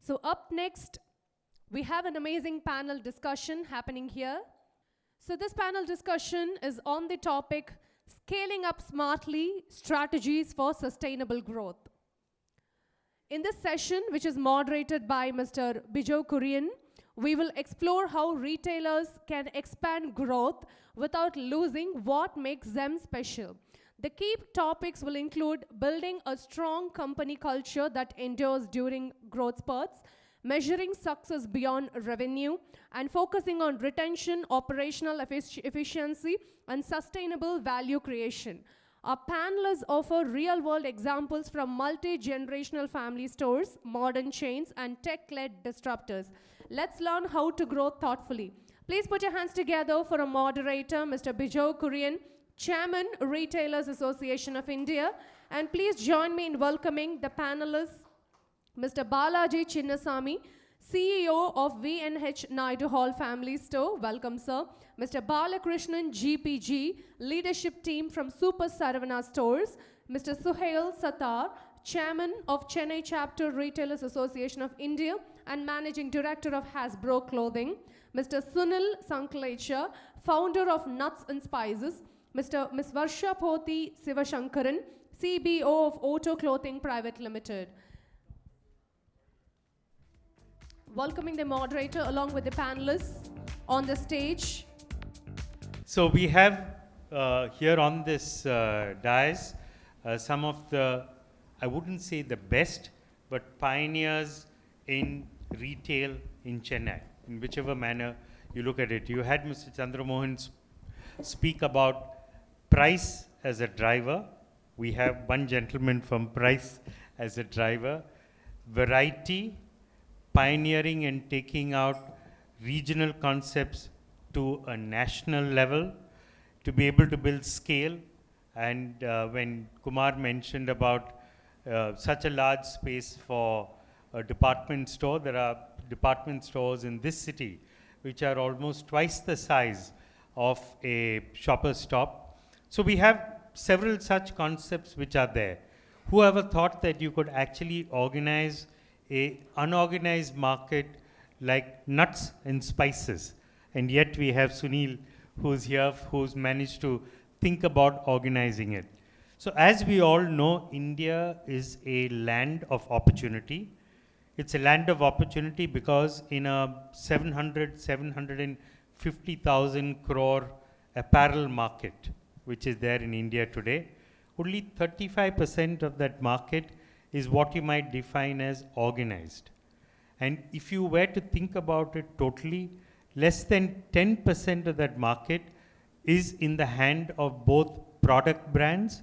So up next, we have an amazing panel discussion happening here. So this panel discussion is on the topic, Scaling Up Smartly, Strategies for Sustainable Growth. In this session, which is moderated by Mr. Bijoy Kurian, we will explore how retailers can expand growth without losing what makes them special. The key topics will include building a strong company culture that endures during growth spurts, measuring success beyond revenue, and focusing on retention, operational efficiency, and sustainable value creation. Our panelists offer real-world examples from multi-generational family stores, modern chains, and tech-led disruptors. Let's learn how to grow thoughtfully. Please put your hands together for a moderator, Mr. Bijoy Kurian, Chairman, Retailers Association of India. And please join me in welcoming the panelists, Mr. Balaji Chinnaswamy, CEO of VNH Naidu Hall Family Store. Welcome, sir. Mr. Balakrishnan, GPG, leadership team from Super Saravana Stores. Mr. Suhail, Sattar, Chairman of Chennai Chapter Retailers Association of India and Managing Director of Hasbro Clothing. Mr. Sunil, Sanklecha, founder of Nuts and Spices. Ms. Varsha, Pothy, Sivasankaran, CBO of Otto Clothing Private Limited. Welcoming the moderator along with the panelists on the stage. So we have here on this dais some of the, I wouldn't say the best, but pioneers in retail in Chennai, in whichever manner you look at it. You had Mr. Chandramohan speak about price as a driver. We have one gentleman from price as a driver. Variety, pioneering and taking out regional concepts to a national level, to be able to build scale. And when Kumar mentioned about such a large space for a department store, there are department stores in this city which are almost twice the size of a shopper's stop. So we have several such concepts which are there. Whoever thought that you could actually organize a unorganized market like nuts and spices, and yet we have Sunil who's here, who's managed to think about organizing it. So as we all know, India is a land of opportunity. It's a land of opportunity because in a 750,000 crore apparel market, which is there in India today, only 35% of that market is what you might define as organized. And if you were to think about it totally, less than 10% of that market is in the hand of both product brands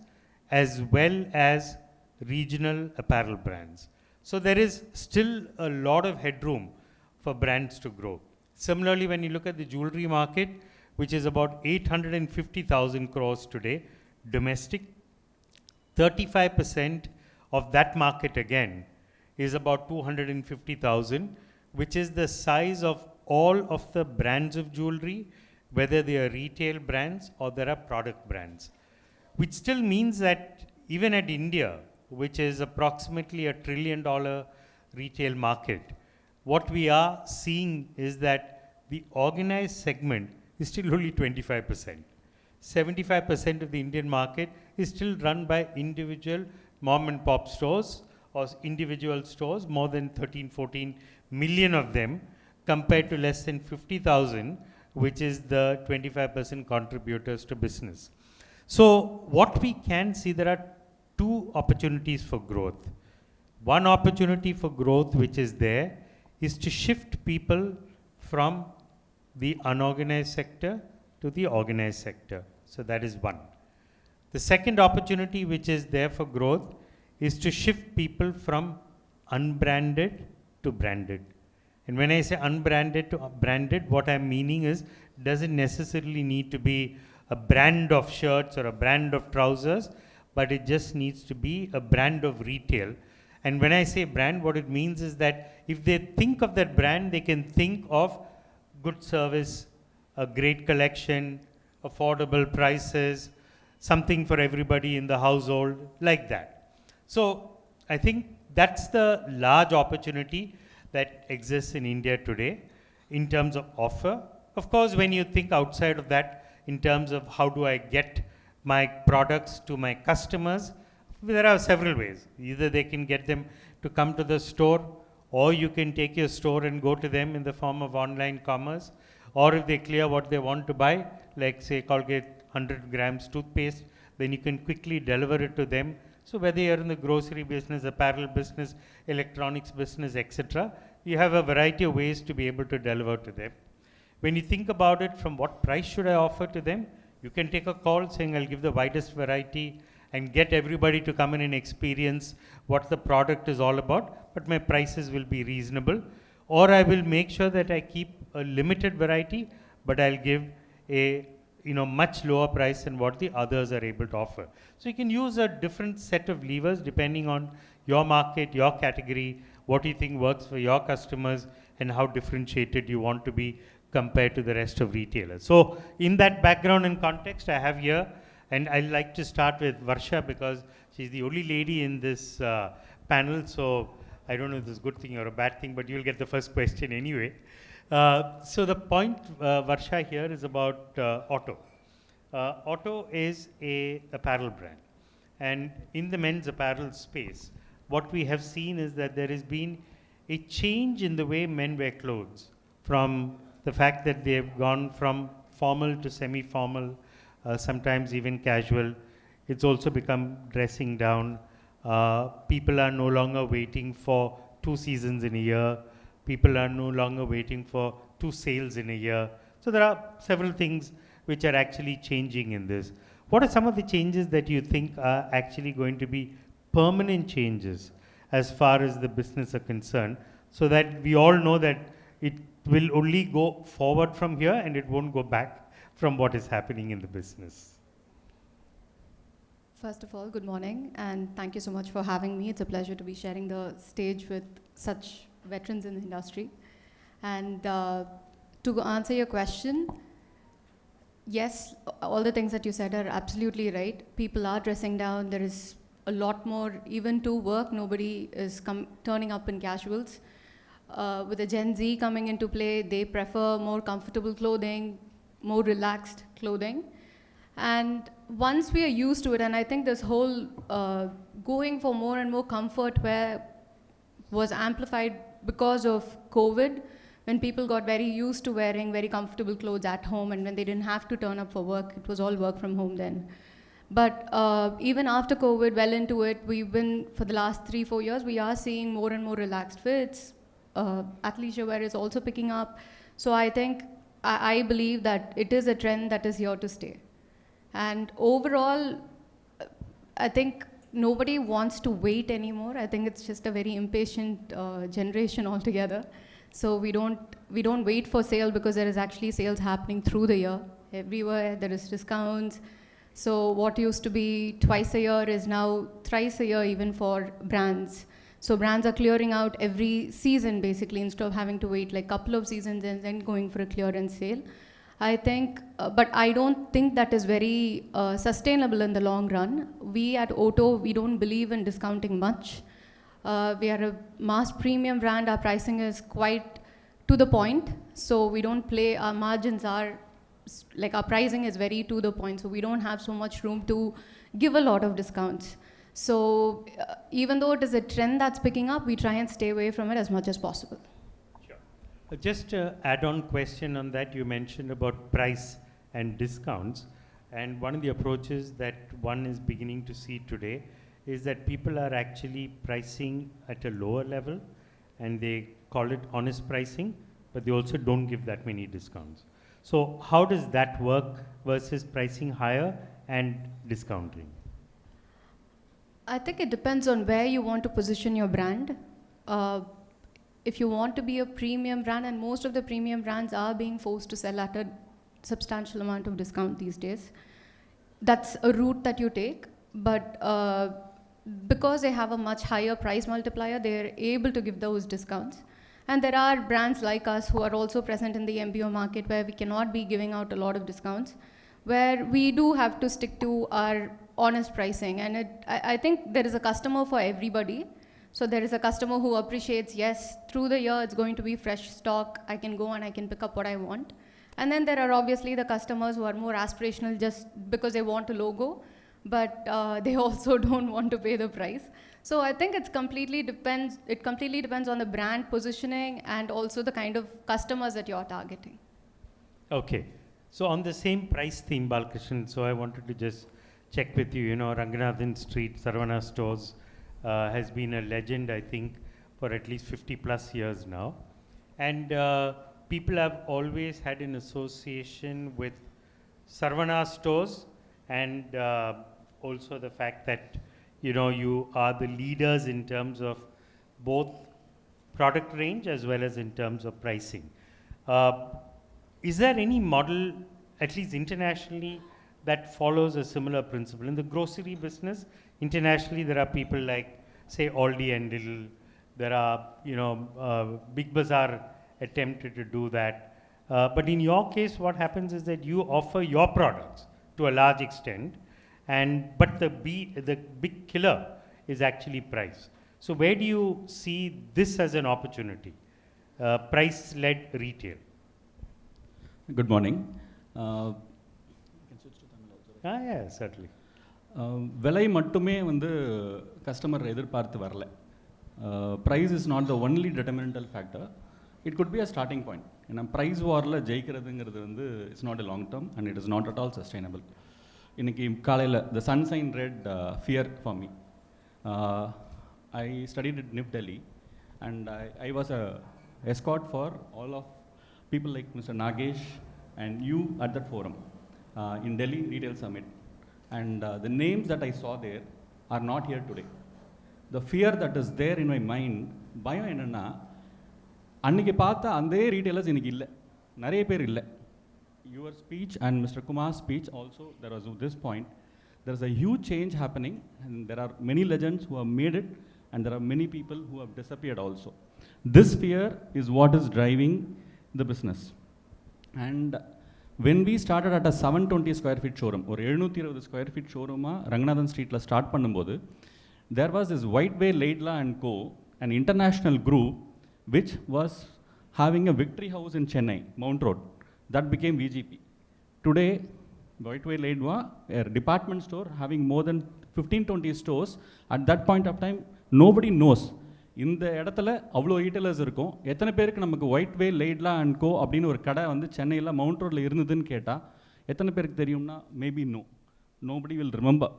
as well as regional apparel brands. So there is still a lot of headroom for brands to grow. Similarly, when you look at the jewelry market, which is about 850,000 crores today, domestic, 35% of that market again is about 250,000, which is the size of all of the brands of jewelry, whether they are retail brands or there are product brands. Which still means that even at India, which is approximately $1 trillion retail market, what we are seeing is that the organized segment is still only 25%. 75% of the Indian market is still run by individual mom and pop stores or individual stores, more than 13, 14 million of them, compared to less than 50,000, which is the 25% contributors to business. So what we can see, there are two opportunities for growth. One opportunity for growth which is there is to shift people from the unorganized sector to the organized sector. So that is one. The second opportunity which is there for growth is to shift people from unbranded to branded. And when I say unbranded to branded, what I'm meaning is, doesn't necessarily need to be a brand of shirts or a brand of trousers, but it just needs to be a brand of retail. And when I say brand, what it means is that if they think of that brand, they can think of good service, a great collection, affordable prices, something for everybody in the household, like that. So I think that's the large opportunity. that exists in India today in terms of offer. Of course, when you think outside of that, in terms of how do I get my products to my customers, there are several ways. Either they can get them to come to the store, or you can take your store and go to them in the form of online commerce, or if they clear what they want to buy, like say Colgate 100 grams toothpaste, then you can quickly deliver it to them. So whether you're in the grocery business, apparel business, electronics business, etc., you have a variety of ways to be able to deliver to them. When you think about it, from what price should I offer to them, you can take a call saying I'll give the widest variety and get everybody to come in and experience what the product is all about, but my prices will be reasonable. Or I will make sure that I keep a limited variety, but I'll give a much lower price than what the others are able to offer. So you can use a different set of levers depending on your market, your category, what you think works for your customers, and how differentiated you want to be compared to the rest of retailers. So in that background and context, I have here, and I'd like to start with Varsha because she's the only lady in this panel. So I don't know if this is a good thing or a bad thing, but you'll get the first question anyway. So the point, Varsha, here is about Otto. Otto is a apparel brand. And in the men's apparel space, what we have seen is that there has been a change in the way men wear clothes, from the fact that they have gone from formal to semi-formal, sometimes even casual. It's also become dressing down. People are no longer waiting for 2 seasons in a year. People are no longer waiting for 2 sales in a year. So there are several things which are actually changing in this. What are some of the changes that you think are actually going to be permanent changes as far as the business are concerned, so that we all know that it will only go forward from here and it won't go back from what is happening in the business? First of all, good morning, and thank you so much for having me. It's a pleasure to be sharing the stage with such veterans in the industry. And to answer your question, yes, all the things that you said are absolutely right. People are dressing down. There is a lot more, even to work, nobody is turning up in casuals. With the Gen Z coming into play, they prefer more comfortable clothing, more relaxed clothing. And once we are used to it, and I think this whole going for more and more comfort was amplified because of COVID, when people got very used to wearing very comfortable clothes at home, and when they didn't have to turn up for work, it was all work from home then. But even after COVID, well into it, we've been, for the last 3-4 years, we are seeing more and more relaxed fits. Athleisure wear is also picking up. So I think, I believe that it is a trend that is here to stay. And overall, I think nobody wants to wait anymore. I think it's just a very impatient generation altogether. So we don't wait for sale, because there is actually sales happening through the year. Everywhere there is discounts. So what used to be twice a year is now thrice a year, even for brands. So brands are clearing out every season, basically, instead of having to wait like a couple of seasons and then going for a clearance sale. I think, but I don't think that is very sustainable in the long run. We at Otto, we don't believe in discounting much. We are a mass premium brand. Our pricing is quite to the point. So we don't play, our margins are, like our pricing is very to the point. So we don't have so much room to give a lot of discounts. So even though it is a trend that's picking up, we try and stay away from it as much as possible. Sure. Just an add-on question on that, you mentioned about price and discounts. And one of the approaches that one is beginning to see today is that people are actually pricing at a lower level, and they call it honest pricing, but they also don't give that many discounts. So how does that work versus pricing higher and discounting? I think it depends on where you want to position your brand. If you want to be a premium brand, and most of the premium brands are being forced to sell at a substantial amount of discount these days, that's a route that you take. But because they have a much higher price multiplier, they're able to give those discounts. And there are brands like us who are also present in the MBO market, where we cannot be giving out a lot of discounts, where we do have to stick to our honest pricing. And I think there is a customer for everybody. So there is a customer who appreciates, yes, through the year it's going to be fresh stock, I can go and I can pick up what I want. And then there are obviously the customers who are more aspirational just because they want a logo, but they also don't want to pay the price. So I think it completely depends on the brand positioning and also the kind of customers that you're targeting. Okay. So on the same price theme, Balakrishnan, so I wanted to just check with you, Ranganathan Street, Saravana Stores has been a legend, I think, for at least 50 plus years now. And people have always had an association with Saravana Stores and also the fact that, you are the leaders in terms of both product range as well as in terms of pricing. Is there any model, at least internationally, that follows a similar principle? In the grocery business, internationally, there are people like, say, Aldi and Lidl. There are, Big Bazaar attempted to do that. But in your case, what happens is that you offer your products to a large extent, but the big killer is actually price. So where do you see this as an opportunity, price-led retail? Good morning. Yeah, certainly. விலை மட்டுமே வந்து customer எதிர்பார்த்து வரல. Price is not the only determinantal factor. It could be a starting point. ஏன்னா price வாரில் ஜெயிக்கிறதுங்கிறது வந்து it's not a long term and it is not at all sustainable. இன்றைக்கி காலையில் த sunshine red fear for me. I studied at NIF Delhi and I was a escort for all of people like Mr. Nagesh and you at that forum in Delhi Retail Summit. And the names that I saw there are not here today. The fear that is there in my mind, பயம் என்னன்னா அன்றைக்கி பார்த்த அந்த retailers இன்றைக்கி இல்லை, நிறைய பேர் இல்லை. Your speech and mister Kumar speech also there was this point. there is a huge change happening and there are many legends who have made it and there are many people who have disappeared also. This fear is what is driving the business. And when we started at a 720 square feet showroom, or 720 square feet showroom Ranganathan Street la start பண்ணும்போது there was this Whiteway Laidlaw and Co, an international group which was having a victory house in Chennai, Mount Road, that became VGP. Today Whiteway Laidlaw, a department store having more than 15-20 stores, at that point of time nobody knows இந்த இடத்துல அவ்வளோ retailers இருக்கும், எத்தனை பேருக்கு நமக்கு ஒயிட்வே லைட்லா and கோ அப்படின்னு ஒரு கடை வந்து சென்னையில் மவுண்ட் ரோடில் இருந்ததுன்னு கேட்டால் எத்தனை பேருக்கு தெரியும்னா maybe nobody will remember.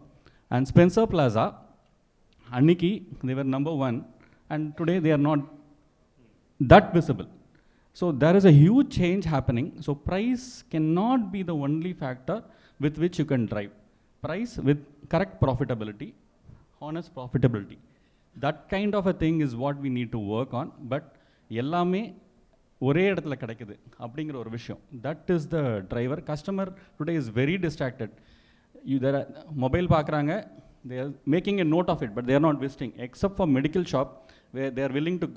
And Spencer Plaza அன்னைக்கு they were number 1 and today they are not that visible. So there is a huge change happening. So price cannot be the only factor with which you can drive. Price with correct profitability, honest profitability. That kind of a thing is what we need to work on. But எல்லாமே ஒரே இடத்துல கிடைக்குது அப்படிங்கிற ஒரு விஷயம், that is the driver. Customer today is very distracted. There are mobile பார்க்குறாங்க, they are making a note of it, but they are not visiting, except for medical shop where they are willing to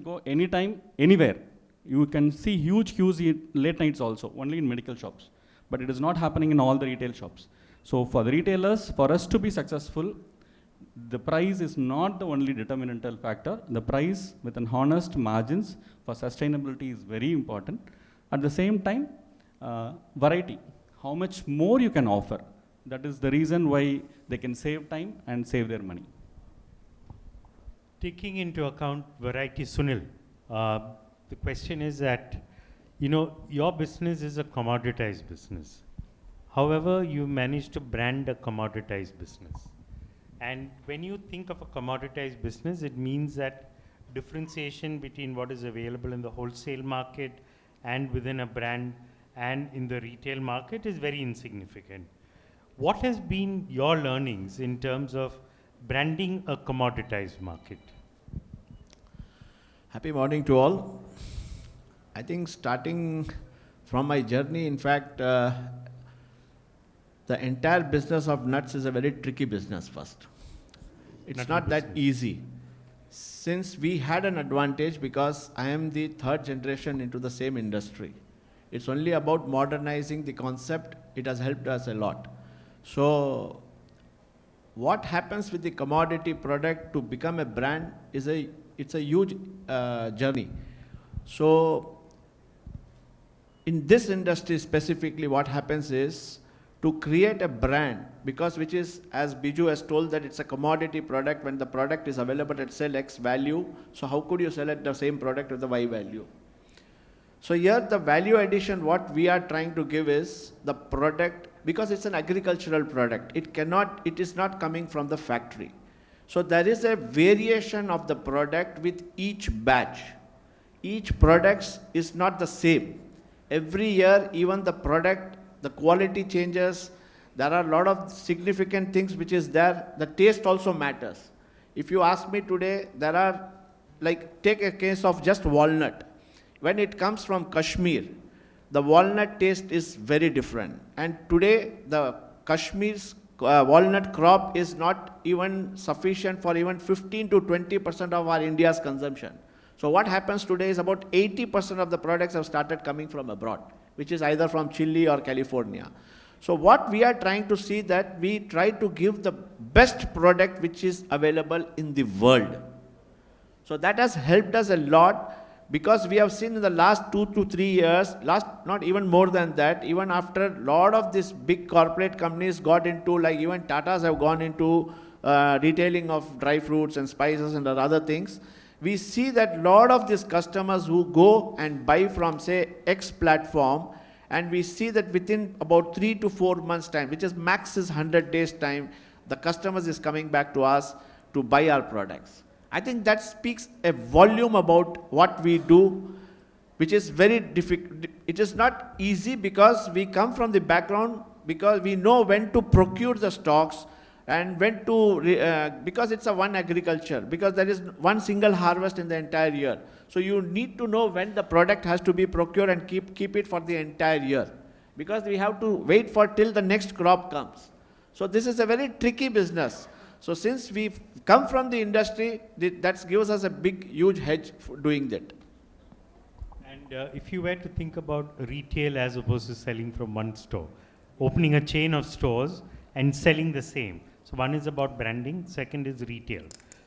go anytime, anywhere. You can see huge queues late nights also, only in medical shops. But it is not happening in all the retail shops. So for the retailers, for us to be successful, the price is not the only determinantal factor. The price with an honest margins for sustainability is very important. At the same time, variety, how much more you can offer. That is the reason why they can save time and save their money. Taking into account variety, Sunil, the question is that, your business is a commoditized business. However, you managed to brand a commoditized business. And when you think of a commoditized business, it means that differentiation between what is available in the wholesale market and within a brand and in the retail market is very insignificant. What has been your learnings in terms of branding a commoditized market? Happy morning to all. I think starting from my journey, in fact, the entire business of nuts is a very tricky business first. It's not that easy. Since we had an advantage because I am the third generation into the same industry. It's only about modernizing the concept. It has helped us a lot. So what happens with the commodity product to become a brand is it's a huge journey. So in this industry specifically, what happens is to create a brand, because which is, as Biju has told, that it's a commodity product. When the product is available at sell X value, so how could you sell at the same product with the Y value? So here the value addition, what we are trying to give is the product, because it's an agricultural product, it is not coming from the factory. So there is a variation of the product with each batch. Each product is not the same. Every year, even the product, the quality changes. There are a lot of significant things which is there. The taste also matters. If you ask me today, there are, like, take a case of just walnut. When it comes from Kashmir, the walnut taste is very different. And today, the Kashmir's walnut crop is not even sufficient for even 15 to 20% of our India's consumption. So what happens today is about 80% of the products have started coming from abroad, which is either from Chile or California. So what we are trying to see, that we try to give the best product which is available in the world. So that has helped us a lot, because we have seen in the last 2 to 3 years, not even more than that, even after a lot of these big corporate companies got into, like even Tatas have gone into retailing of dry fruits and spices and other things, we see that a lot of these customers who go and buy from, say, X platform, and we see that within about 3 to 4 months time, which is max is 100 days time, the customers is coming back to us to buy our products. I think that speaks a volume about what we do, which is very difficult. It is not easy, because we come from the background, because we know when to procure the stocks and when to, because it's a one agriculture, because there is one single harvest in the entire year. So you need to know when the product has to be procured and keep it for the entire year, because we have to wait for till the next crop comes. So this is a very tricky business. So since we've come from the industry, that gives us a big, huge hedge for doing that. And if you were to think about retail as opposed to selling from one store, opening a chain of stores and selling the same. So one is about branding, second is retail.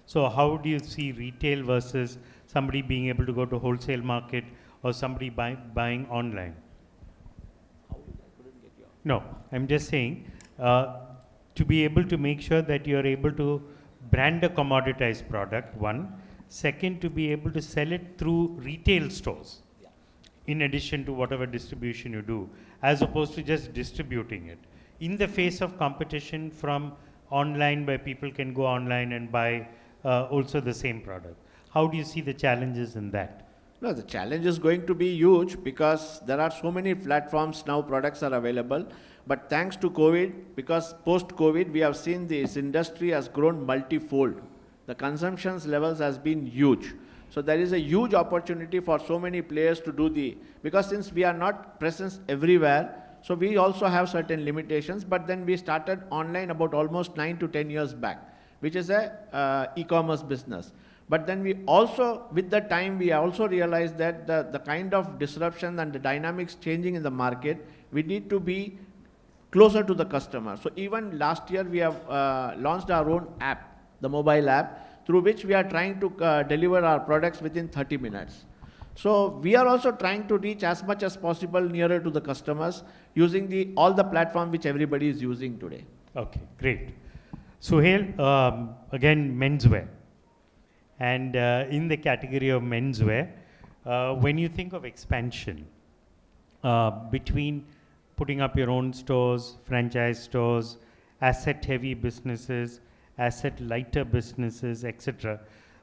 So how do you see retail versus somebody being able to go to wholesale market or somebody buying online? No, I'm just saying, to be able to make sure that you're able to brand a commoditized product, one. Second, to be able to sell it through retail stores, in addition to whatever distribution you do, as opposed to just distributing it. In the face of competition from online, where people can go online and buy also the same product. How do you see the challenges in that? No, the challenge is going to be huge, because there are so many platforms now, products are available. But thanks to COVID, because post-COVID, we have seen this industry has grown multifold. The consumption levels has been huge. So there is a huge opportunity for so many players to do because since we are not present everywhere, so we also have certain limitations. But then we started online about almost 9 to 10 years back, which is a e-commerce business. But then we also, with the time, we also realized that the kind of disruption and the dynamics changing in the market, we need to be closer to the customer. So even last year, we have launched our own app, the mobile app, through which we are trying to deliver our products within 30 minutes. So we are also trying to reach as much as possible nearer to the customers using all the platform which everybody is using today. Okay, great. Suhail, again, menswear. And in the category of menswear, when you think of expansion between putting up your own stores, franchise stores, asset-heavy businesses, asset-lighter businesses, etc.,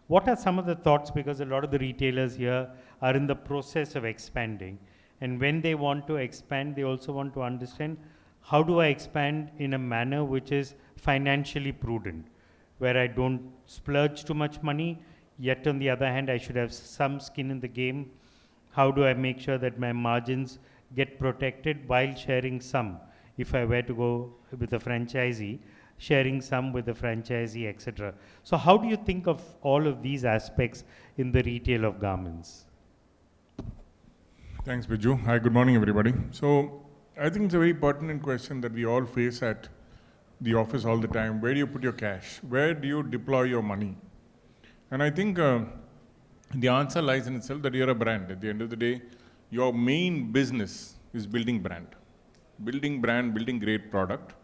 what are some of the thoughts? Because a lot of the retailers here are in the process of expanding. And when they want to expand, they also want to understand, how do I expand in a manner which is financially prudent, where I don't splurge too much money, yet on the other hand, I should have some skin in the game. How do I make sure that my margins get protected while sharing some, if I were to go with a franchisee, sharing some with the franchisee, etc. So how do you think of all of these aspects in the retail of garments? Thanks, Biju. Hi, good morning, everybody. So I think it's a very pertinent question that we all face at the office all the time. Where do you put your cash? Where do you deploy your money? And I think the answer lies in itself that you're a brand. At the end of the day, your main business is building brand. Building brand, building great product,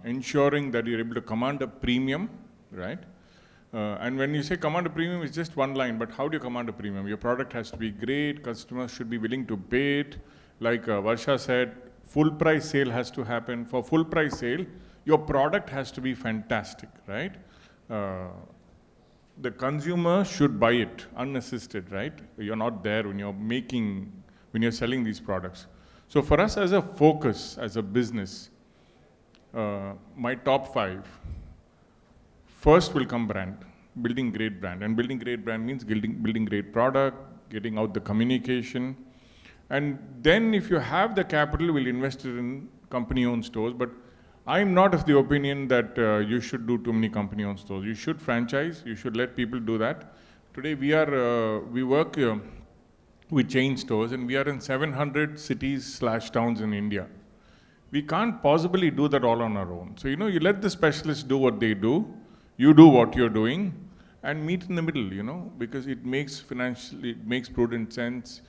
ensuring that you're able to command a premium, right? And when you say command a premium, it's just one line, but how do you command a premium? Your product has to be great, customers should be willing to pay it. Like Varsha said, full price sale has to happen. For full price sale, your product has to be fantastic, right? The consumer should buy it unassisted, right? You're not there when you're selling these products. So for us as a focus, as a business, my top 5, first will come brand, building great brand. And building great brand means building great product, getting out the communication. And then if you have the capital, we'll invest it in company-owned stores. But I'm not of the opinion that you should do too many company-owned stores. You should franchise, you should let people do that. Today we work with chain stores, and we are in 700 cities/towns in India. We can't possibly do that all on our own. So, you let the specialists do what they do, you do what you're doing, and meet in the middle, because it makes prudent sense.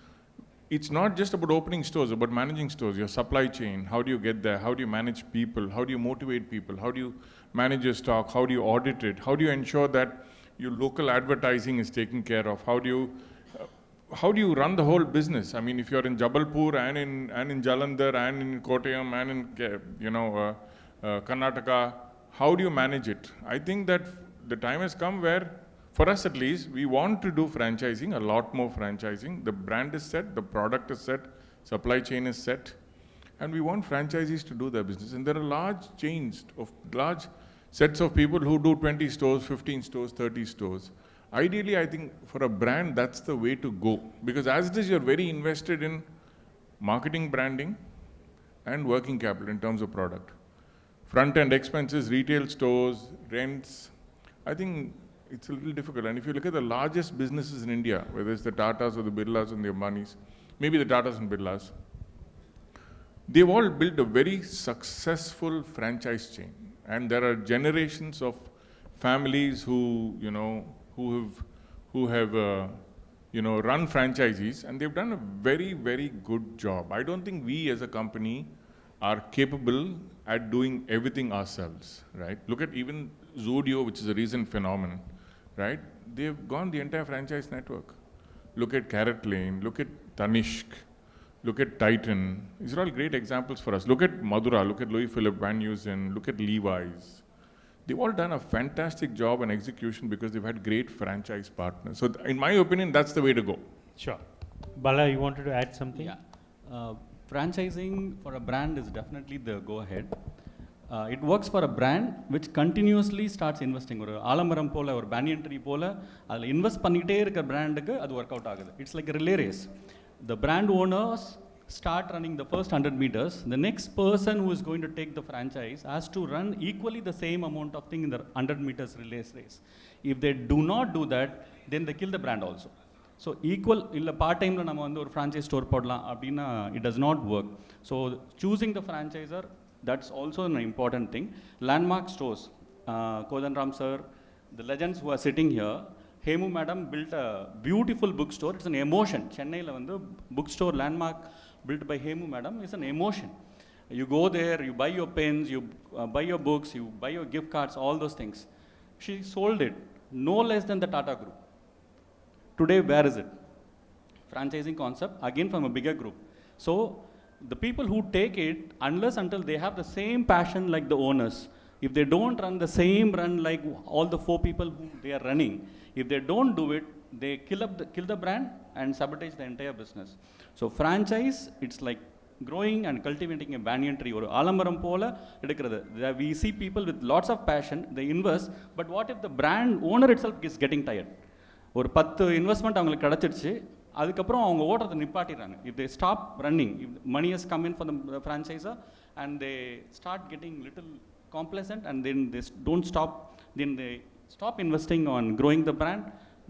It's not just about opening stores, about managing stores, your supply chain. How do you get there? How do you manage people? How do you motivate people? How do you manage your stock? How do you audit it? How do you ensure that your local advertising is taken care of? How do you run the whole business? I mean, if you're in Jabalpur and in Jalandhar and in Kottayam and in Karnataka, how do you manage it? I think that the time has come where, for us at least, we want to do franchising, a lot more franchising. The brand is set, the product is set, supply chain is set, and we want franchisees to do their business. And there are large sets of people who do 20 stores, 15 stores, 30 stores. Ideally, I think for a brand, that's the way to go. Because as it is, you're very invested in marketing, branding, and working capital in terms of product. Front-end expenses, retail stores, rents, I think it's a little difficult. And if you look at the largest businesses in India, whether it's the Tatas or the Birlas and the Ambanis, maybe the Tatas and Birlas, they've all built a very successful franchise chain. And there are generations of families who have run franchisees, and they've done a very, very good job. I don't think we as a company are capable at doing everything ourselves, right? Look at even Zudio, which is a recent phenomenon, right? They've gone the entire franchise network. Look at Carrot Lane, look at Tanishq, look at Titan. These are all great examples for us. Look at Madura, look at Louis Philippe, Van Heusen, look at Levi's. They've all done a fantastic job and execution because they've had great franchise partners. So in my opinion, that's the way to go. Sure. Bala, you wanted to add something? Yeah. Franchising for a brand is definitely the go-ahead. It works for a brand which continuously starts investing. Or Alamaram pola or banyan tree pola, I'll invest pannite irukka brand ku adu work out agudhu. It's like a relay race. The brand owners start running the first 100 meters. The next person who is going to take the franchise has to run equally the same amount of thing in the 100 meters relay race. If they do not do that, then they kill the brand also. So equal, illa part time la nama vandu or franchise store podla appadina it does not work. So choosing the franchisor, that's also an important thing. Landmark stores, Kodanram sir, the legends who are sitting here, Hemu madam built a beautiful bookstore. It's an emotion. Chennai la vandu bookstore Landmark built by Hemu madam is an emotion. You go there, you buy your pens, you buy your books, you buy your gift cards, all those things. She sold it no less than the Tata group. Today, where is it? Franchising concept, again from a bigger group. So, the people who take it, unless until they have the same passion like the owners, if they don't run the same run like all the 4 people who they are running, if they don't do it, they kill the brand and sabotage the entire business. So, franchise, it's like growing and cultivating a banyan tree or alamaram pola edukkiradhu. We see people with lots of passion, they invest, but what if the brand owner itself is getting tired? ஒரு 10 investment அவங்களுக்கு கிடச்சிருச்சு, அதுக்கப்புறம் அவங்க ஓடுறதை நிப்பாட்டிடுறாங்க. If they stop running, if money has come in for the franchisor and they start getting little complacent and then they don't stop, then they stop investing on growing the brand,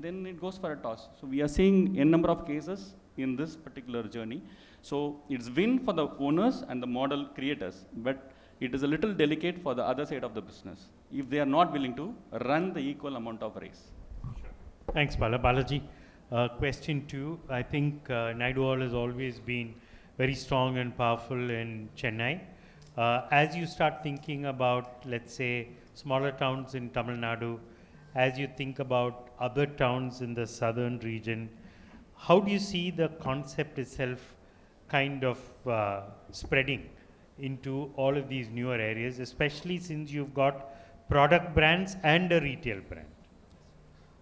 then it goes for a toss. So we are seeing a number of cases in this particular journey. So it's win for the owners and the model creators, but it is a little delicate for the other side of the business if they are not willing to run the equal amount of race. Thanks, Balaji. Question 2. I think Naidu has always been very strong and powerful in Chennai. As you start thinking about, let's say, smaller towns in Tamil Nadu, as you think about other towns in the southern region, how do you see the concept itself kind of spreading into all of these newer areas, especially since you've got product brands and a retail brand?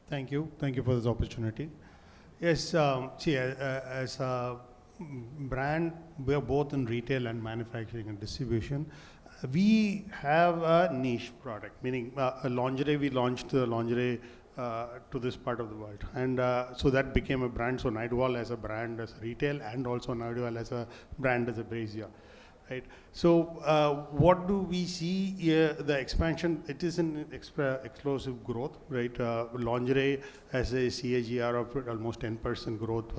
Thank you. Thank you for this opportunity. Yes, see, as a brand, we are both in retail and manufacturing and distribution. We have a niche product, meaning lingerie. We launched lingerie to this part of the world, and so that became a brand. So Naidu as a brand as a retail, and also Naidu as a brand as a brazier. Right. So what do we see here? The expansion, it is an explosive growth, right? Lingerie has a CAGR of almost 10% growth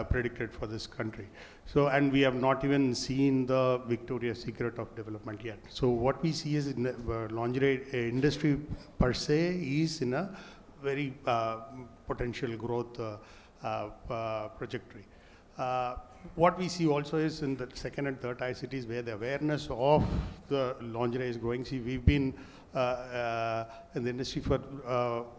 predicted for this country. So, and we have not even seen the Victoria's Secret of development yet. So what we see is lingerie industry per se is in a very potential growth trajectory. What we see also is in the second and third tier cities where the awareness of the lingerie is growing. See, we've been in the industry for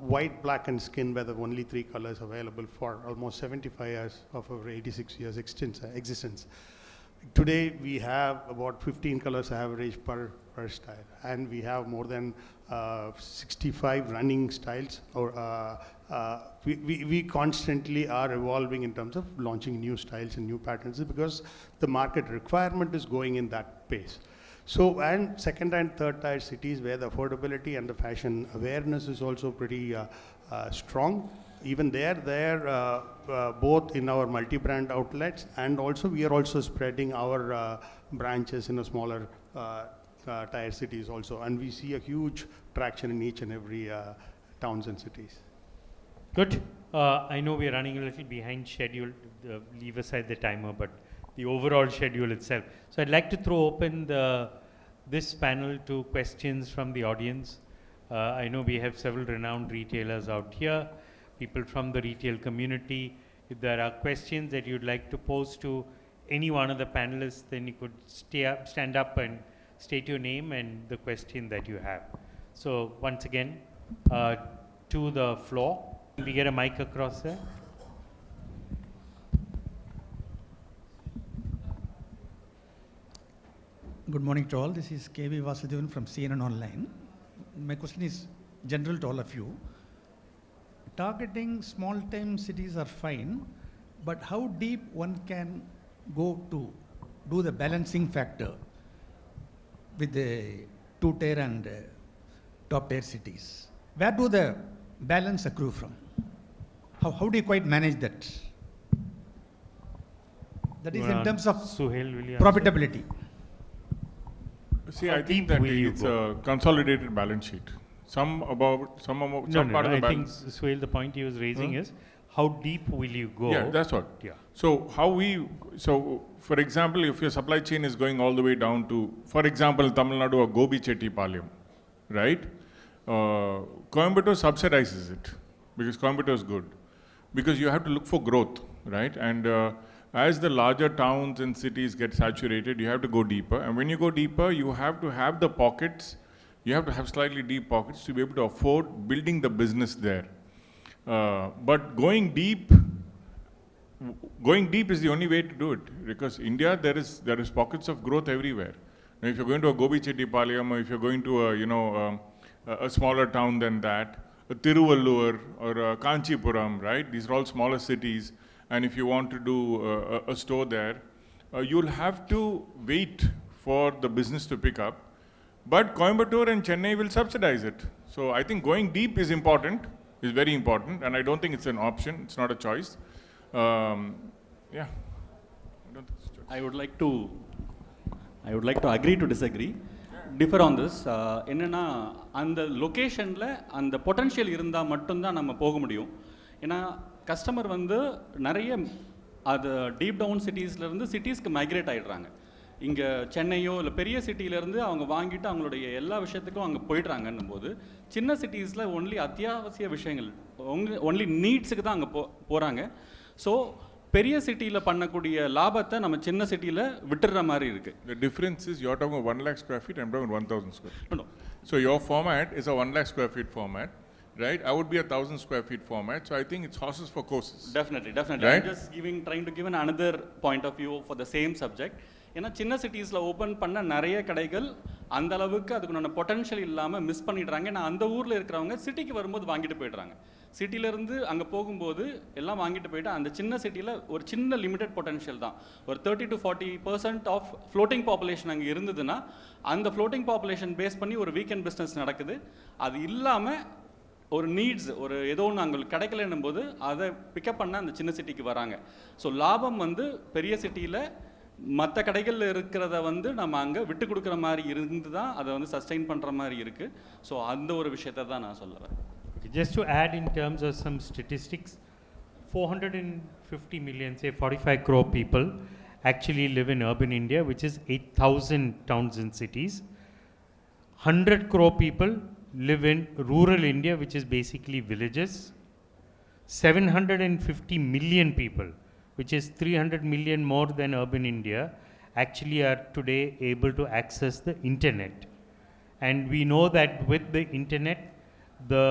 white, black and skin, where there are only 3 colors available for almost 75 years of our 86 years existence. Today we have about 15 colors average per style, and we have more than 65 running styles. Or we constantly are evolving in terms of launching new styles and new patterns because the market requirement is going in that pace. So, and second and third tier cities where the affordability and the fashion awareness is also pretty strong. Even there, both in our multi-brand outlets, and also we are also spreading our branches in a smaller tier cities also, and we see a huge traction in each and every towns and cities. Good. I know we are running a little behind schedule. Leave aside the timer, but the overall schedule itself. So I'd like to throw open this panel to questions from the audience. I know we have several renowned retailers out here, people from the retail community. If there are questions that you'd like to pose to any one of the panelists, then you could stand up and state your name and the question that you have. So once again, to the floor. Can we get a mic across there? Good morning to all. This is KV Vasudevan from CNN Online. My question is general to all of you. Targeting small time cities are fine, but how deep one can go to do the balancing factor with the 2-tier and top-tier cities? Where do the balance accrue from? How do you quite manage that? That is in terms of Suhail, will you profitability. See, How I think deep that will you it's go? a consolidated balance sheet. Some part of the I think balance. Suhail, the point he was raising is how deep will you go? Yeah, that's what. Yeah. So for example, if your supply chain is going all the way down to, for example, Tamil Nadu or Gobi Chettipalayam, right? Coimbatore subsidizes it because Coimbatore is good. Because you have to look for growth, right? And as the larger towns and cities get saturated, you have to go deeper. And when you go deeper, you have to have the pockets, you have to have slightly deep pockets to be able to afford building the business there. But going deep is the only way to do it. Because India, there is pockets of growth everywhere. Now, if you're going to a Gobi Chettipalayam, or if you're going to a smaller town than that, a Tiruvallur or a Kanchipuram, right? These are all smaller cities. And if you want to do a store there, you'll have to wait for the business to pick up. But Coimbatore and Chennai will subsidize it. So I think going deep is important, is very important. And I don't think it's an option. It's not a choice. Yeah. I would like to agree to disagree. Differ on this. என்னன்னா அந்த லொகேஷனில் அந்த potential இருந்தால் மட்டும்தான் நம்ம போக முடியும். ஏன்னா கஸ்டமர் வந்து நிறைய அது டீப் டவுன் சிட்டிஸ்லேருந்து சிட்டிஸ்க்கு மைக்ரேட் ஆகிடுறாங்க. இங்கே சென்னையோ இல்லை பெரிய சிட்டியிலேருந்து அவங்க வாங்கிட்டு அவங்களுடைய எல்லா விஷயத்துக்கும் அங்கே போயிடுறாங்கன்னும் போது சின்ன சிட்டிஸில் ஒன்லி அத்தியாவசிய விஷயங்கள் ஒன்லி நீட்ஸுக்கு தான் அங்கே போகிறாங்க. ஸோ பெரிய சிட்டியில் பண்ணக்கூடிய லாபத்தை நம்ம சின்ன சிட்டியில் விட்டுற மாதிரி இருக்குது. The difference is you're talking about 1 lakh square feet, I'm talking 1,000 square feet. No. So your format is a 1 lakh square feet format, right? I would be a 1,000 square feet format, so I think it's horses for courses. Definitely. Right? I'm just trying to give another point of view for the same subject. ஏன்னா சின்ன சிட்டிஸில் open பண்ண நிறைய கடைகள் அந்த அளவுக்கு அதுக்குண்டான potential இல்லாமல் miss பண்ணிடுறாங்க. ஏன்னா அந்த ஊரில் இருக்கிறவங்க சிட்டிக்கு வரும்போது வாங்கிட்டு போய்ட்றாங்க. சிட்டிலேருந்து அங்கே போகும்போது எல்லாம் வாங்கிட்டு போயிட்டு அந்த சின்ன சிட்டியில் ஒரு சின்ன லிமிடெட் பொட்டன்ஷியல் தான். ஒரு 30 to 40% ஆஃப் ஃப்ளோட்டிங் பாப்புலேஷன் அங்கே இருந்ததுன்னா அந்த ஃப்ளோட்டிங் பாப்புலேஷன் பேஸ் பண்ணி ஒரு வீக்கெண்ட் பிஸ்னஸ் நடக்குது. அது இல்லாமல் ஒரு நீட்ஸ் ஒரு ஏதோ ஒன்று அவங்களுக்கு கிடைக்கலன்னும் போது அதை பிக்கப் பண்ண அந்த சின்ன சிட்டிக்கு வராங்க. ஸோ லாபம் பெரிய சிட்டியில் மற்ற கடைகளில் இருக்கிறத நம்ம அங்கே விட்டு கொடுக்குற மாதிரி இருந்து தான் அதை சஸ்டெயின் பண்ணுற மாதிரி இருக்குது. ஸோ அந்த ஒரு விஷயத்தை தான் நான் சொல்லுவேன். Just to add in terms of some statistics, 450 million, say 45 crore people actually live in urban India, which is 8,000 towns and cities. 100 crore people live in rural India, which is basically villages. 750 million people, which is 300 million more than urban India, actually are today able to access the internet. And we know that with the internet, the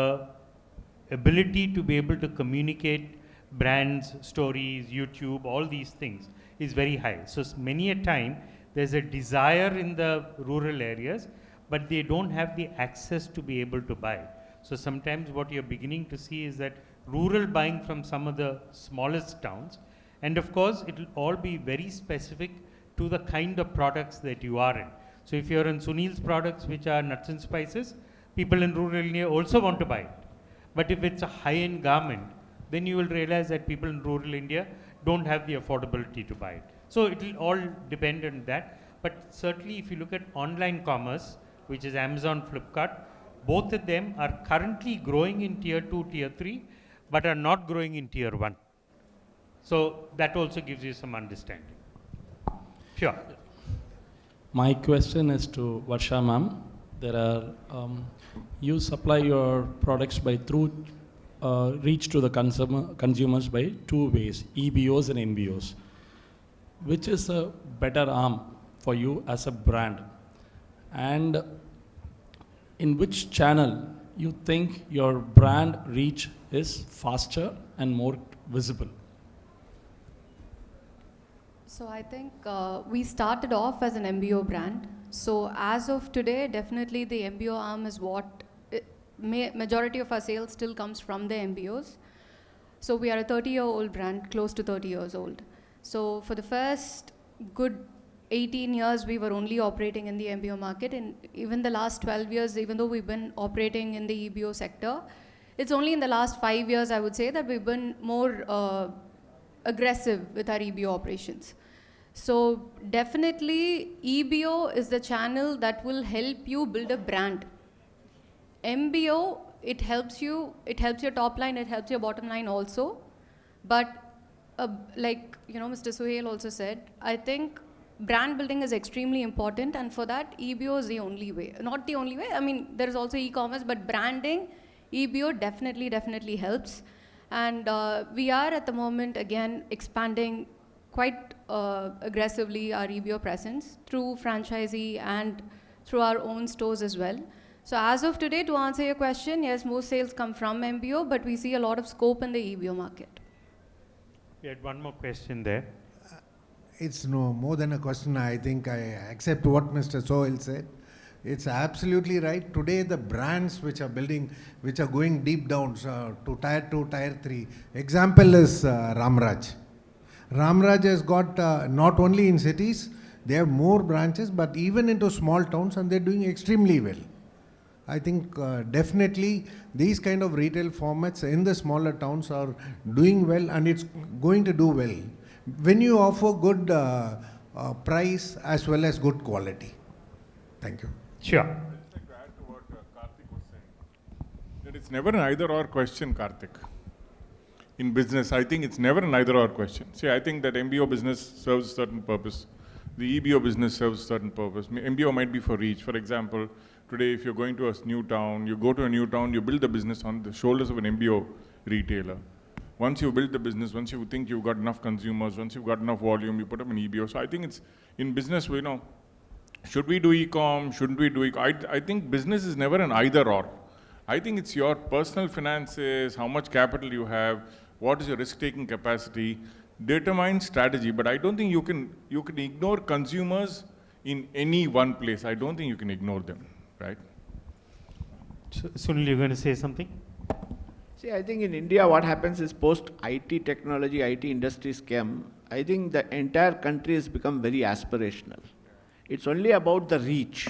ability to be able to communicate brands, stories, YouTube, all these things is very high. So many a time there's a desire in the rural areas, but they don't have the access to be able to buy. So sometimes what you're beginning to see is that rural buying from some of the smallest towns, and of course it will all be very specific to the kind of products that you are in. So if you're in Sunil's products, which are nuts and spices, people in rural India also want to buy it. But if it's a high-end garment, then you will realize that people in rural India don't have the affordability to buy it. So it will all depend on that. But certainly if you look at online commerce, which is Amazon, Flipkart, both of them are currently growing in tier 2, tier 3, but are not growing in tier 1. So that also gives you some understanding. Sure. My question is to Varsha ma'am. There are you supply your products by through reach to the consumers by two ways, EBOs and MBOs. Which is a better arm for you as a brand, and in which channel you think your brand reach is faster and more visible? So I think we started off as an MBO brand. So as of today, definitely the MBO arm is what majority of our sales still comes from the MBOs. So we are a 30-year-old brand, close to 30 years old. So for the first good 18 years, we were only operating in the MBO market. And even the last 12 years, even though we've been operating in the EBO sector, it's only in the last 5 years, I would say, that we've been more aggressive with our EBO operations. So definitely EBO is the channel that will help you build a brand. MBO, it helps your top line, it helps your bottom line also. But like Mr. Suhail also said, I think brand building is extremely important, and for that EBO is the only way. Not the only way, I mean there is also e-commerce, but branding, EBO definitely helps. And we are at the moment again expanding quite aggressively our EBO presence through franchisee and through our own stores as well. So as of today, to answer your question, yes, most sales come from MBO, but we see a lot of scope in the EBO market. We had one more question there. It's no more than a question. I think I accept what Mr. Suhail said. It's absolutely right. Today, the brands which are building, which are going deep down to tier 2, tier 3. Example is Ramraj. Ramraj has got not only in cities, they have more branches, but even into small towns, and they're doing extremely well. I think definitely these kind of retail formats in the smaller towns are doing well, and it's going to do well when you offer good price as well as good quality. Thank you. Sure. I'd like to add to what Karthik was saying. That it's never an either-or question, Karthik. In business, I think it's never an either-or question. See, I think that MBO business serves a certain purpose. The EBO business serves a certain purpose. MBO might be for reach. For example, today if you're going to a new town, you go to a new town, you build the business on the shoulders of an MBO retailer. Once you build the business, once you think you've got enough consumers, once you've got enough volume, you put them in EBO. So I think it's, in business, you know, should we do e-com, shouldn't we do e-com? I think business is never an either or. I think it's your personal finances, how much capital you have, what is your risk-taking capacity, determine strategy. But I don't think you can ignore consumers in any one place. I don't think you can ignore them, right? So, Sunil, you're going to say something? See, I think in India what happens is post-IT technology, IT industries came, I think the entire country has become very aspirational. It's only about the reach.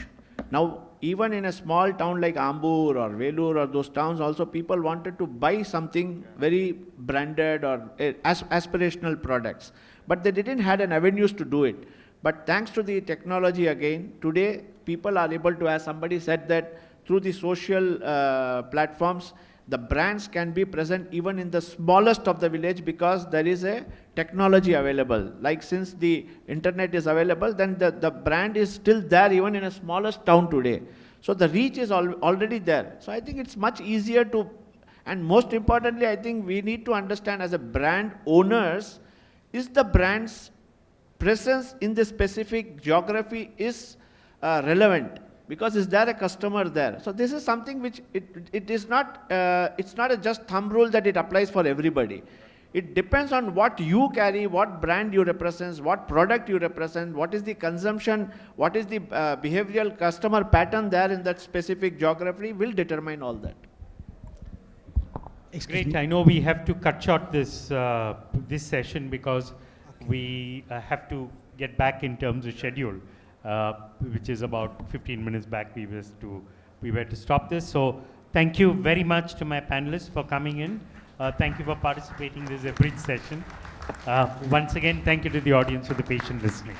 Now, even in a small town like Ambur or Velur or those towns also, people wanted to buy something very branded or aspirational products. But they didn't have an avenues to do it. But thanks to the technology again, today people are able to, as somebody said, that through the social platforms, the brands can be present even in the smallest of the village because there is a technology available. Like since the internet is available, then the brand is still there even in a smallest town today. So the reach is already there. So I think it's much easier to, and most importantly, I think we need to understand as a brand owners, is the brand's presence in the specific geography is relevant. Because is there a customer there? So this is something which it is not, it's not a just thumb rule that it applies for everybody. It depends on what you carry, what brand you represent, what product you represent, what is the consumption, what is the behavioral customer pattern there in that specific geography will determine all that. Great. I know we have to cut short this, this session because we have to get back in terms of schedule. Which is about 15 minutes back we were to stop this. So thank you very much to my panelists for coming in. Thank you for participating. This is a bridge session. Once again, thank you to the audience for the patient listening.